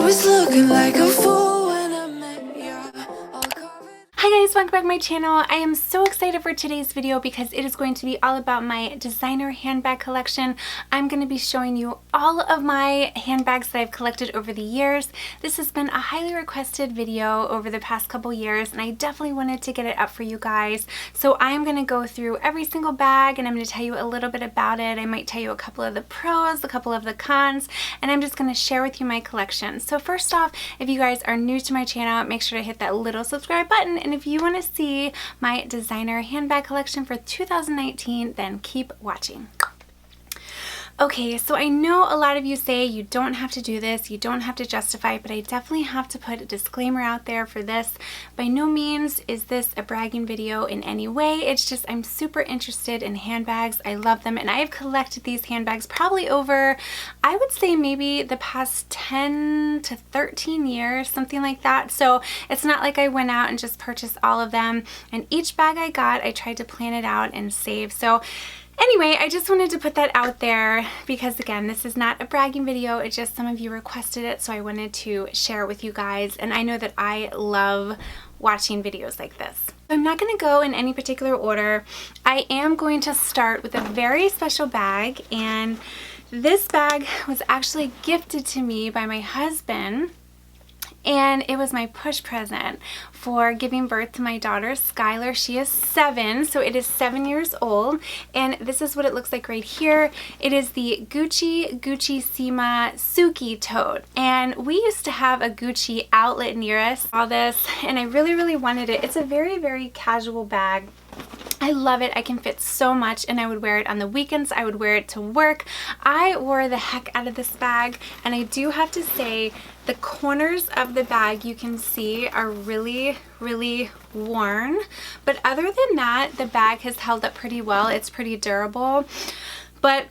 was looking like a fool when I met you. Hi guys, welcome back to my channel. I am so excited for today's video because it is going to be all about my designer handbag collection. I'm going to be showing you all of my handbags that I've collected over the years. This has been a highly requested video over the past couple years and I definitely wanted to get it up for you guys. So I am going to go through every single bag and I'm going to tell you a little bit about it. I might tell you a couple of the pros, a couple of the cons, and I'm just going to share with you my collection. So first off, if you guys are new to my channel, make sure to hit that little subscribe button, and if you want to see my designer handbag collection for 2019, then keep watching. Okay, so I know a lot of you say you don't have to do this, you don't have to justify, but I definitely have to put a disclaimer out there for this. By no means is this a bragging video in any way. It's just I'm super interested in handbags. I love them and I have collected these handbags probably over, I would say maybe the past 10 to 13 years, something like that. So it's not like I went out and just purchased all of them, and each bag I got, I tried to plan it out and save. So anyway, I just wanted to put that out there because again, this is not a bragging video, it's just some of you requested it, so I wanted to share it with you guys, and I know that I love watching videos like this. I'm not going to go in any particular order. I am going to start with a very special bag, and this bag was actually gifted to me by my husband. And it was my push present for giving birth to my daughter, Skylar. She is 7, so it is 7 years old. And this is what it looks like right here. It is the GUCCISIMA Suki tote. And we used to have a Gucci outlet near us, all this, and I really, really wanted it. It's a very, very casual bag. I love it. I can fit so much, and I would wear it on the weekends. I would wear it to work. I wore the heck out of this bag, and I do have to say the corners of the bag you can see are really, really worn. But other than that, the bag has held up pretty well. It's pretty durable. But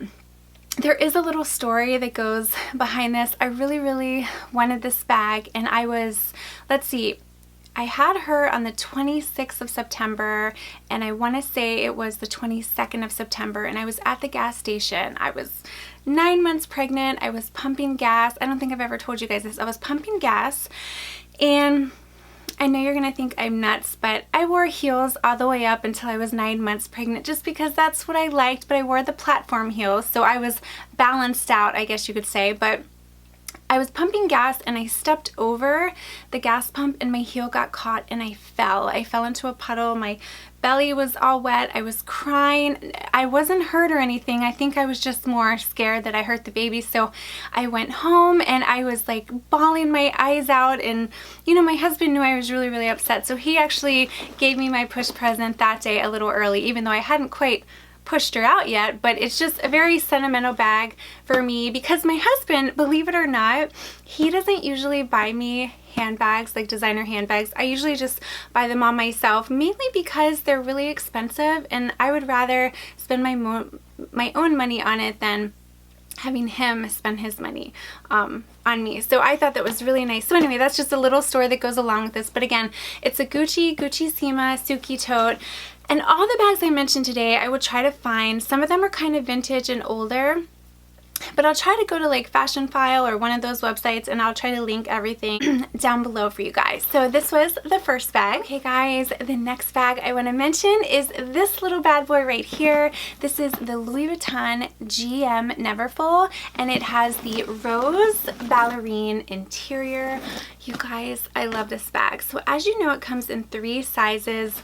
there is a little story that goes behind this. I really, really wanted this bag, and I was, let's see, I had her on the 26th of September, and I want to say it was the 22nd of September, and I was at the gas station. I was 9 months pregnant. I was pumping gas. I don't think I've ever told you guys this. I was pumping gas, and I know you're going to think I'm nuts, but I wore heels all the way up until I was 9 months pregnant just because that's what I liked, but I wore the platform heels, so I was balanced out, I guess you could say. But I was pumping gas and I stepped over the gas pump and my heel got caught and I fell. I fell into a puddle. My belly was all wet. I was crying. I wasn't hurt or anything. I think I was just more scared that I hurt the baby. So I went home and I was like bawling my eyes out, and you know, my husband knew I was really, really upset. So he actually gave me my push present that day a little early, even though I hadn't quite pushed her out yet. But it's just a very sentimental bag for me because my husband, believe it or not, he doesn't usually buy me handbags, like designer handbags. I usually just buy them on myself, mainly because they're really expensive and I would rather spend my own money on it than having him spend his money on me. So I thought that was really nice. So anyway, that's just a little story that goes along with this. But again, it's a GUCCISIMA Suki tote. And all the bags I mentioned today, I would try to find. Some of them are kind of vintage and older, but I'll try to go to like Fashion File or one of those websites, and I'll try to link everything down below for you guys. So this was the first bag. Okay guys, the next bag I want to mention is this little bad boy right here. This is the Louis Vuitton GM Neverfull, and it has the rose ballerine interior. You guys, I love this bag. So as you know, it comes in 3 sizes.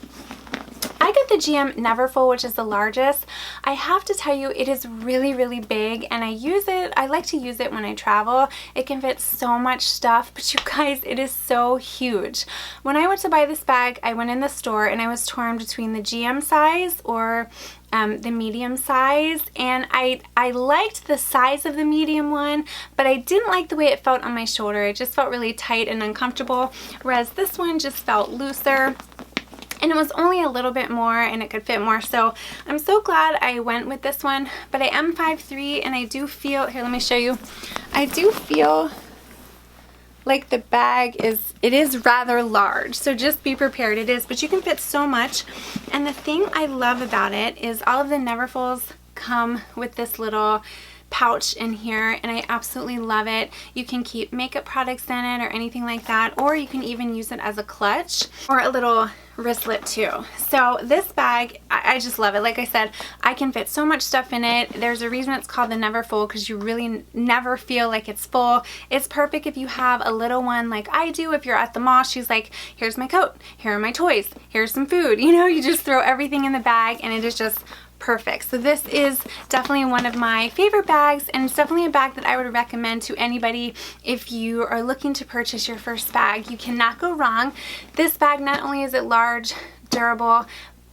I got the GM Neverfull, which is the largest. I have to tell you, it is really, really big, and I like to use it when I travel. It can fit so much stuff, but you guys, it is so huge. When I went to buy this bag, I went in the store and I was torn between the GM size or the medium size, and I liked the size of the medium one, but I didn't like the way it felt on my shoulder. It just felt really tight and uncomfortable, whereas this one just felt looser. And it was only a little bit more and it could fit more, so I'm so glad I went with this one. But I am 5'3", and I do feel, here, let me show you, I do feel like the bag is rather large, so just be prepared. It is, but you can fit so much. And the thing I love about it is all of the Neverfulls come with this little pouch in here, and I absolutely love it. You can keep makeup products in it or anything like that, or you can even use it as a clutch or a little wristlet too. So this bag, I just love it. Like I said, I can fit so much stuff in it. There's a reason it's called the Neverfull, because you really never feel like it's full. It's perfect if you have a little one like I do. If you're at the mall, she's like, here's my coat, here are my toys, here's some food. You know, you just throw everything in the bag and it is just perfect. So this is definitely one of my favorite bags, and it's definitely a bag that I would recommend to anybody if you are looking to purchase your first bag. You cannot go wrong. This bag, not only is it large, durable,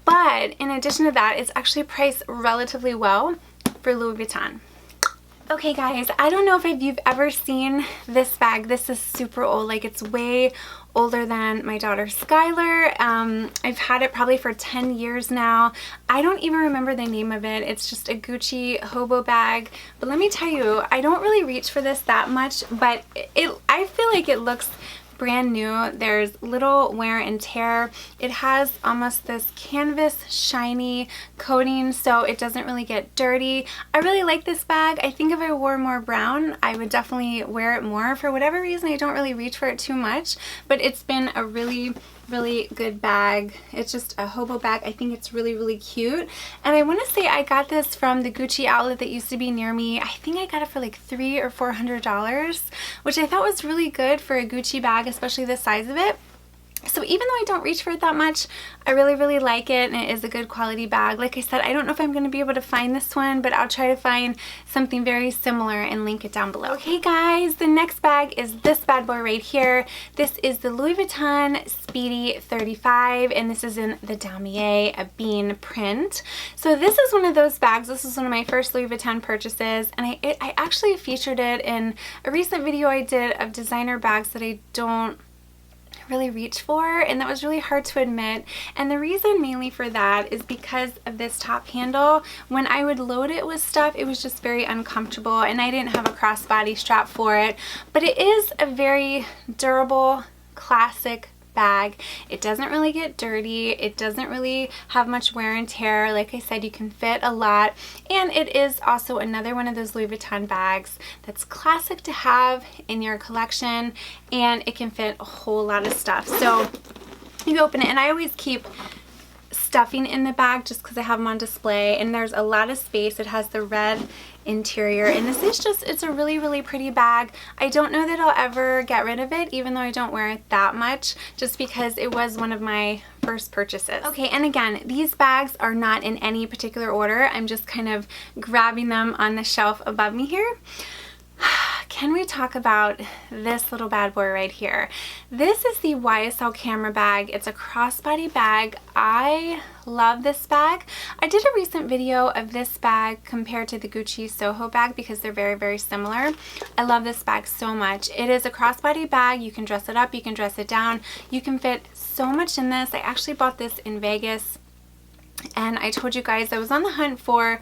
but in addition to that, it's actually priced relatively well for Louis Vuitton. Okay guys, I don't know if you've ever seen this bag. This is super old, like it's way older than my daughter Skylar. I've had it probably for 10 years now. I don't even remember the name of it. It's just a Gucci Hobo bag. But let me tell you, I don't really reach for this that much, but I feel like it looks brand new. There's little wear and tear. It has almost this canvas shiny coating, so it doesn't really get dirty. I really like this bag. I think if I wore more brown, I would definitely wear it more. For whatever reason, I don't really reach for it too much, but it's been a really good bag. It's just a hobo bag. I think it's really cute, and I want to say I got this from the Gucci outlet that used to be near me. I think I got it for like $300 or $400, which I thought was really good for a Gucci bag, especially the size of it. So even though I don't reach for it that much, I really like it, and it is a good quality bag. Like I said, I don't know if I'm going to be able to find this one, but I'll try to find something very similar and link it down below. Okay guys, the next bag is this bad boy right here. This is the Louis Vuitton Speedy 35, and this is in the Damier EBENE print. So this is one of those bags. This is one of my first Louis Vuitton purchases, and I actually featured it in a recent video I did of designer bags that I don't really reach for, and that was really hard to admit. And the reason mainly for that is because of this top handle. When I would load it with stuff, it was just very uncomfortable, and I didn't have a crossbody strap for it. But it is a very durable, classic bag. It doesn't really get dirty. It doesn't really have much wear and tear. Like I said, you can fit a lot, and it is also another one of those Louis Vuitton bags that's classic to have in your collection, and it can fit a whole lot of stuff. So you open it, and I always keep stuffing in the bag just because I have them on display, and there's a lot of space. It has the red interior, and this is just, it's a really pretty bag. I don't know that I'll ever get rid of it, even though I don't wear it that much, just because it was one of my first purchases. Okay, and again, these bags are not in any particular order. I'm just kind of grabbing them on the shelf above me here. Can we talk about this little bad boy right here? This is the YSL Camera Bag. It's a crossbody bag. I love this bag. I did a recent video of this bag compared to the Gucci Soho bag because they're very similar. I love this bag so much. It is a crossbody bag. You can dress it up, you can dress it down. You can fit so much in this. I actually bought this in Vegas, and I told you guys I was on the hunt for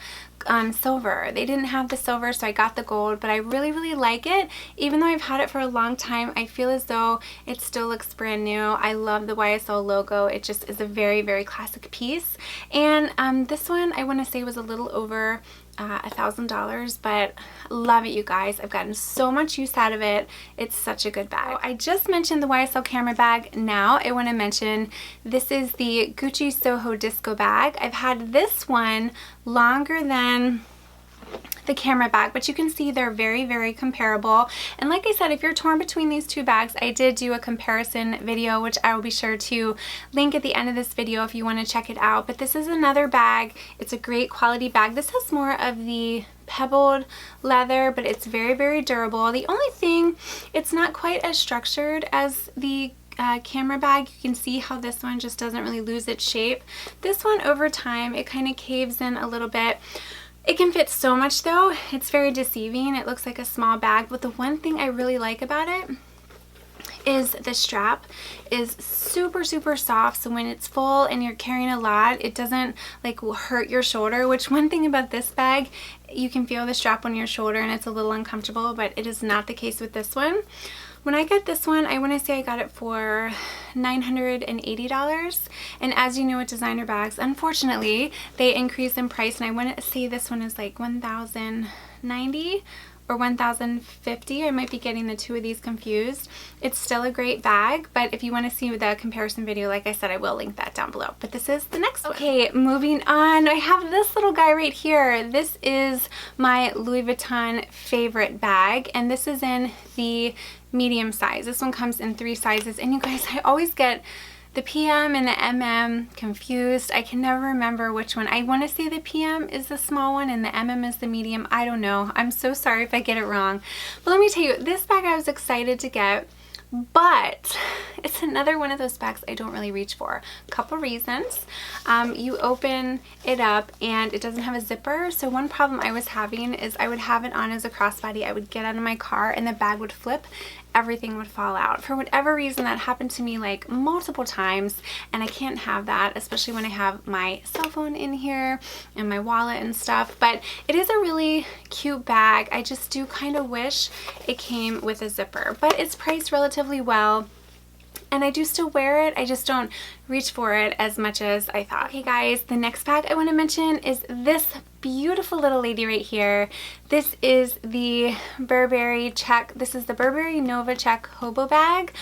silver. They didn't have the silver, so I got the gold, but I really like it. Even though I've had it for a long time, I feel as though it still looks brand new. I love the YSL logo. It just is a very classic piece. And this one I want to say was a little over $1,000, but love it, you guys. I've gotten so much use out of it. It's such a good bag. So I just mentioned the YSL Camera Bag. Now I want to mention this is the Gucci Soho Disco Bag. I've had this one longer than the camera bag, but you can see they're very comparable. And like I said, if you're torn between these two bags, I did do a comparison video, which I will be sure to link at the end of this video if you want to check it out. But this is another bag. It's a great quality bag. This has more of the pebbled leather, but it's very durable. The only thing, it's not quite as structured as the camera bag. You can see how this one just doesn't really lose its shape. This one, over time, it kind of caves in a little bit. It can fit so much though. It's very deceiving. It looks like a small bag, but the one thing I really like about it is the strap is super soft, so when it's full and you're carrying a lot, it doesn't like hurt your shoulder, which one thing about this bag, you can feel the strap on your shoulder and it's a little uncomfortable, but it is not the case with this one. When I got this one, I want to say I got it for $980, and as you know with designer bags, unfortunately, they increase in price, and I want to say this one is like $1,000. $1,090 or $1,050. I might be getting the two of these confused. It's still a great bag, but if you want to see the comparison video, like I said, I will link that down below. But this is the next one. Okay, moving on. I have this little guy right here. This is my Louis Vuitton favorite bag, and this is in the medium size. This one comes in 3 sizes, and you guys, I always get the PM and the MM confused. I can never remember which one. I want to say the PM is the small one and the MM is the medium. I don't know. I'm so sorry if I get it wrong. But let me tell you, this bag I was excited to get, but it's another one of those bags I don't really reach for. Couple reasons. You open it up and it doesn't have a zipper. So one problem I was having is I would have it on as a crossbody. I would get out of my car and the bag would flip. Everything would fall out. For whatever reason, that happened to me like multiple times, and I can't have that, especially when I have my cell phone in here and my wallet and stuff. But it is a really cute bag. I just do kind of wish it came with a zipper, but it's priced relatively well. And I do still wear it, I just don't reach for it as much as I thought. Okay guys, the next bag I want to mention is this beautiful little lady right here. This is the Burberry Nova Check Hobo Bag.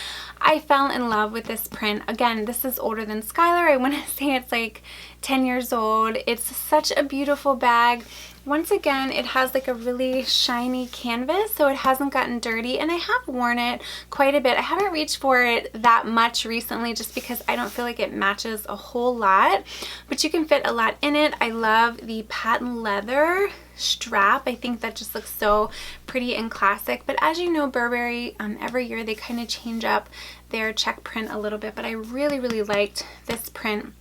I fell in love with this print. Again, this is older than Skylar. I want to say it's like 10 years old. It's such a beautiful bag. Once again, it has like a really shiny canvas, so it hasn't gotten dirty, and I have worn it quite a bit. I haven't reached for it that much recently just because I don't feel like it matches a whole lot, but you can fit a lot in it. I love the patent leather strap. I think that just looks so pretty and classic. But as you know, Burberry, every year they kind of change up their check print a little bit, but I really, really liked this print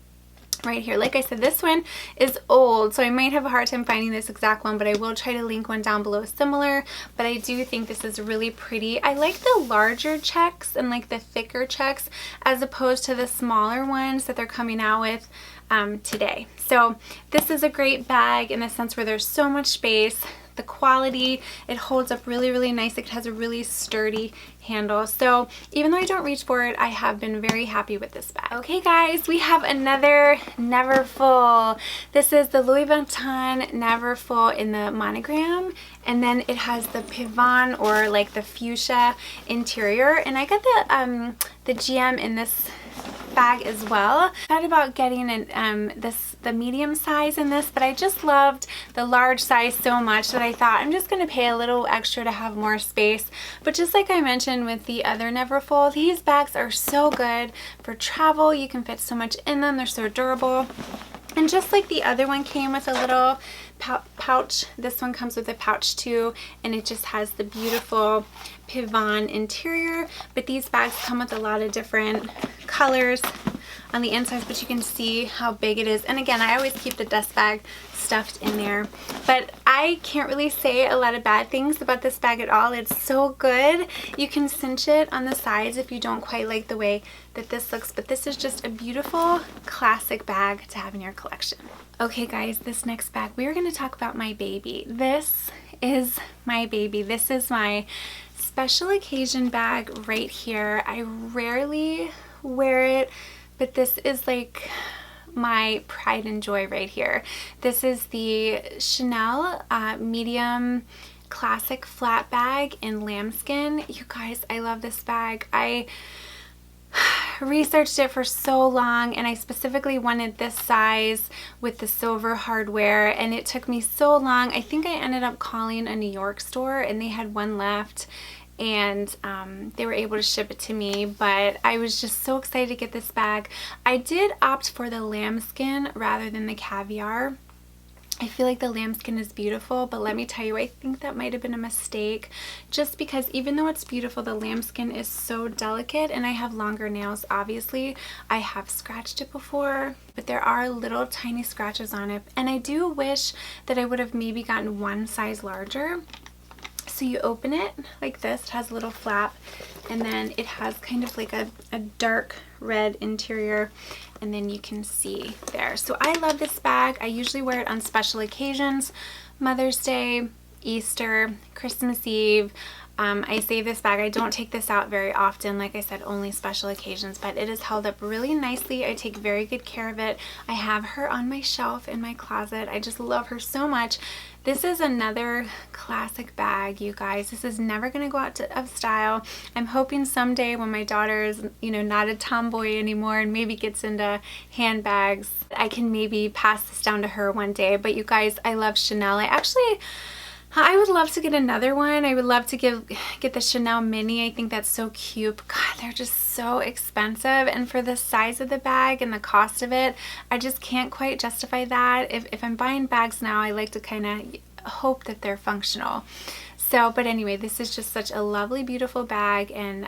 right here. Like I said, this one is old, so I might have a hard time finding this exact one, but I will try to link one down below similar. But I do think this is really pretty. I like the larger checks and like the thicker checks as opposed to the smaller ones that they're coming out with today. So this is a great bag in the sense where there's so much space. The quality, it holds up really, really nice. It has a really sturdy handle. So even though I don't reach for it, I have been very happy with this bag. Okay guys, we have another Neverfull. This is the Louis Vuitton Neverfull in the monogram, and then it has the PIVOINE or like the fuchsia interior, and I got the GM in this bag as well. I thought about getting the medium size in this, but I just loved the large size so much that I thought I'm just going to pay a little extra to have more space. But just like I mentioned with the other Neverfull, these bags are so good for travel. You can fit so much in them. They're so durable. And just like the other one came with a little pouch, this one comes with a pouch too, and it just has the beautiful PIVOINE interior. But these bags come with a lot of different colors on the insides, but you can see how big it is. And again, I always keep the dust bag stuffed in there. But I can't really say a lot of bad things about this bag at all. It's so good. You can cinch it on the sides if you don't quite like the way that this looks, but this is just a beautiful classic bag to have in your collection. Okay guys, this next bag, we are going to talk about my baby. This is my baby. This is my special occasion bag right here. I rarely wear it, but this is like my pride and joy right here. This is the Chanel medium classic flat bag in lambskin. You guys, I love this bag. I researched it for so long, and I specifically wanted this size with the silver hardware, and it took me so long. I think I ended up calling a New York store and they had one left, and they were able to ship it to me, but I was just so excited to get this bag. I did opt for the lambskin rather than the caviar. I feel like the lambskin is beautiful, but let me tell you, I think that might have been a mistake, just because even though it's beautiful, the lambskin is so delicate, and I have longer nails, obviously. I have scratched it before, but there are little tiny scratches on it, and I do wish that I would have maybe gotten one size larger. So you open it like this, it has a little flap, and then it has kind of like a dark red interior, and then you can see there. So I love this bag. I usually wear it on special occasions, Mother's Day, Easter, Christmas Eve. I save this bag. I don't take this out very often. Like I said, only special occasions, but it is held up really nicely. I take very good care of it. I have her on my shelf in my closet. I just love her so much. This is another classic bag, you guys. This is never going to go out of style. I'm hoping someday when my daughter is, you know, not a tomboy anymore and maybe gets into handbags, I can maybe pass this down to her one day. But you guys, I love Chanel. I would love to get another one. I would love to get the Chanel Mini. I think that's so cute. But God, they're just so expensive. And for the size of the bag and the cost of it, I just can't quite justify that. If I'm buying bags now, I like to kind of hope that they're functional. So, but anyway, this is just such a lovely, beautiful bag, and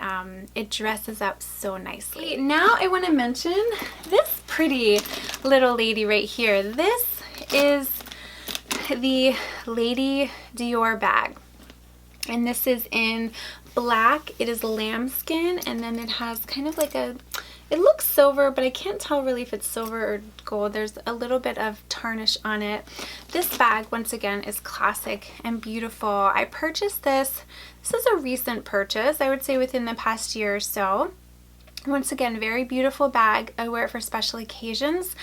it dresses up so nicely. Now I want to mention this pretty little lady right here. This is the Lady Dior bag, and this is in black. It is lambskin, and then it has kind of like it looks silver, but I can't tell really if it's silver or gold. There's a little bit of tarnish on it. This bag, once again, is classic and beautiful. I purchased this. This is a recent purchase, I would say within the past year or so. Once again, very beautiful bag. I wear it for special occasions.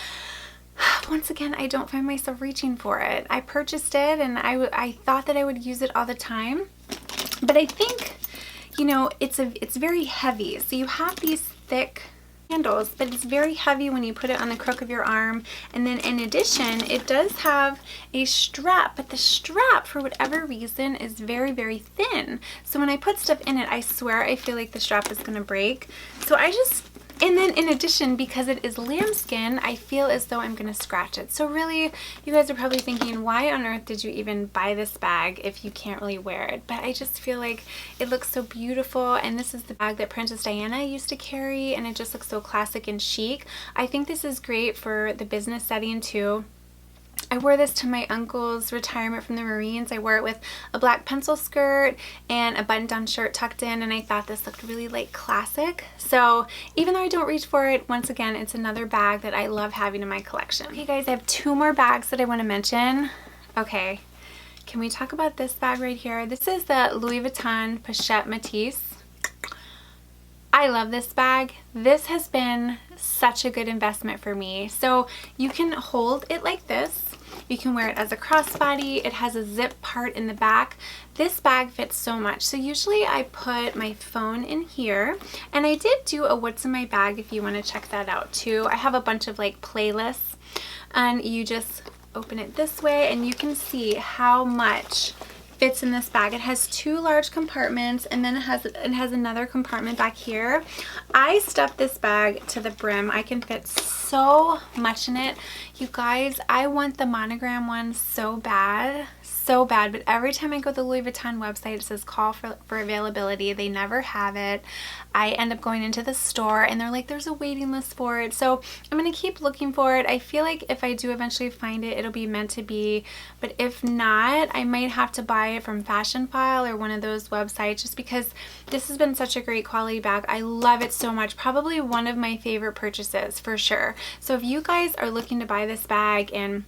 Once again, I don't find myself reaching for it. I purchased it and I thought that I would use it all the time, but I think, you know, it's very heavy. So you have these thick handles, but it's very heavy when you put it on the crook of your arm. And then in addition, it does have a strap, but the strap, for whatever reason, is very, very thin. So when I put stuff in it, I swear I feel like the strap is gonna break. So and then in addition, because it is lambskin, I feel as though I'm going to scratch it. So really, you guys are probably thinking, why on earth did you even buy this bag if you can't really wear it? But I just feel like it looks so beautiful, and this is the bag that Princess Diana used to carry, and it just looks so classic and chic. I think this is great for the business setting too. I wore this to my uncle's retirement from the Marines. I wore it with a black pencil skirt and a button-down shirt tucked in, and I thought this looked really like classic. So even though I don't reach for it, once again, it's another bag that I love having in my collection. Okay guys, I have two more bags that I want to mention. Okay, can we talk about this bag right here? This is the Louis Vuitton Pochette Metis. I love this bag. This has been such a good investment for me. So you can hold it like this. You can wear it as a crossbody. It has a zip part in the back. This bag fits so much. So usually I put my phone in here, and I did do a what's in my bag if you want to check that out too. I have a bunch of like playlists, and you just open it this way and you can see how much fits in this bag. It has two large compartments, and then it has another compartment back here. I stuffed this bag to the brim. I can fit so much in it. You guys, I want the monogram one so bad, but every time I go to the Louis Vuitton website, it says call for availability. They never have it. I end up going into the store and they're like, there's a waiting list for it. So I'm gonna keep looking for it. I feel like if I do eventually find it, it'll be meant to be, but if not, I might have to buy it from Fashion File or one of those websites, just because this has been such a great quality bag. I love it so much. Probably one of my favorite purchases for sure. So if you guys are looking to buy this bag and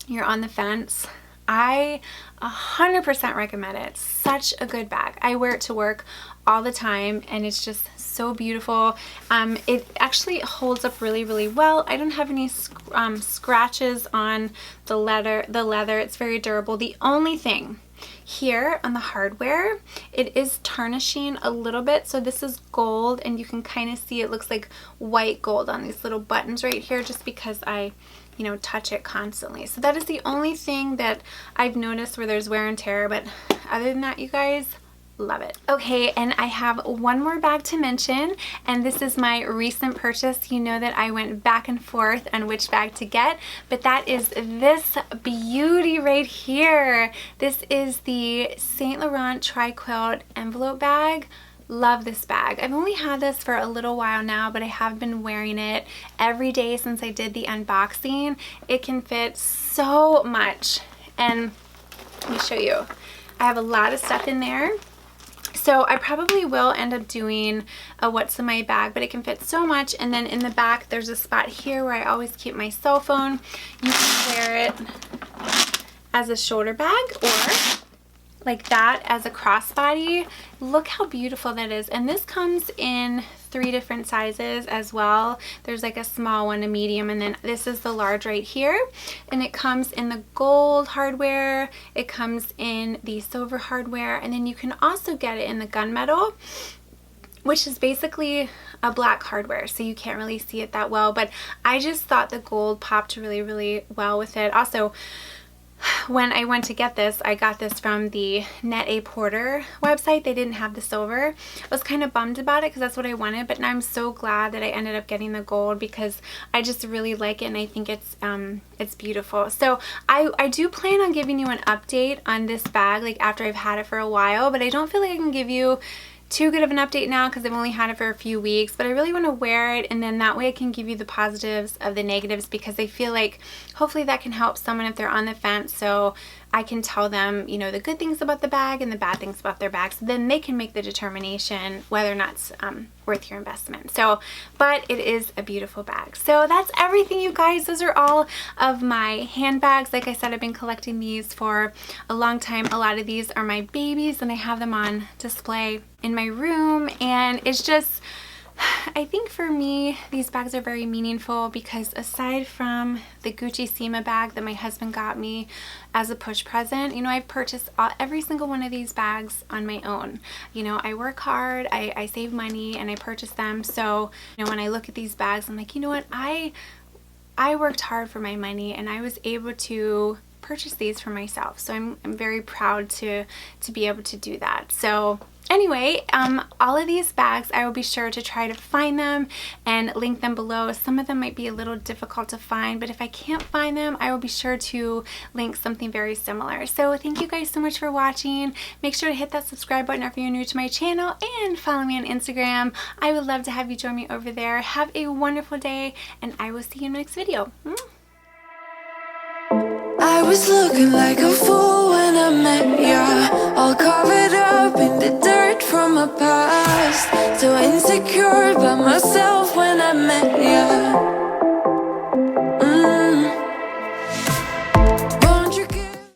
you're on the fence, I 100% recommend it. Such a good bag. I wear it to work all the time, and it's just so beautiful. It actually holds up really, really well. I don't have any scratches on the leather. It's very durable. The only thing here on the hardware, it is tarnishing a little bit. So this is gold, and you can kind of see it looks like white gold on these little buttons right here, just because I touch it constantly. So that is the only thing that I've noticed where there's wear and tear, but other than that, you guys, love it. Okay, and I have one more bag to mention, and this is my recent purchase. You know that I went back and forth on which bag to get, but that is this beauty right here. This is the Saint Laurent Tri-Quilt Envelope Bag. Love this bag. I've only had this for a little while now, but I have been wearing it every day since I did the unboxing. It can fit so much, and let me show you. I have a lot of stuff in there. So I probably will end up doing a what's in my bag, but it can fit so much. And then in the back, there's a spot here where I always keep my cell phone. You can wear it as a shoulder bag, or like that as a crossbody. Look how beautiful that is. And this comes in 3 different sizes as well. There's like a small one, a medium, and then this is the large right here. And it comes in the gold hardware, it comes in the silver hardware, and then you can also get it in the gunmetal, which is basically a black hardware, so you can't really see it that well, but I just thought the gold popped really, really well with it. Also, when I went to get this, I got this from the Net-A Porter website. They didn't have the silver. I was kind of bummed about it because that's what I wanted, but now I'm so glad that I ended up getting the gold because I just really like it and I think it's beautiful. So I do plan on giving you an update on this bag like after I've had it for a while, but I don't feel like I can give you too good of an update now because I've only had it for a few weeks, but I really want to wear it, and then that way I can give you the positives of the negatives, because I feel like hopefully that can help someone if they're on the fence, so I can tell them, you know, the good things about the bag and the bad things about their bag, so then they can make the determination whether or not it's worth your investment. So, but it is a beautiful bag. So that's everything, you guys. Those are all of my handbags. Like I said, I've been collecting these for a long time. A lot of these are my babies and I have them on display in my room, and it's just, I think for me, these bags are very meaningful because aside from the GUCCISIMA bag that my husband got me as a push present, you know, I've purchased every single one of these bags on my own. You know, I work hard, I save money, and I purchase them. So, you know, when I look at these bags, I'm like, you know what, I worked hard for my money and I was able to purchase these for myself. So I'm very proud to be able to do that. So anyway, all of these bags, I will be sure to try to find them and link them below. Some of them might be a little difficult to find, but if I can't find them, I will be sure to link something very similar. So thank you guys so much for watching. Make sure to hit that subscribe button if you're new to my channel, and follow me on Instagram. I would love to have you join me over there. Have a wonderful day, and I will see you in the next video. I was looking like a fool when I met ya, all covered up in the dirt from my past. So insecure about myself when I met ya.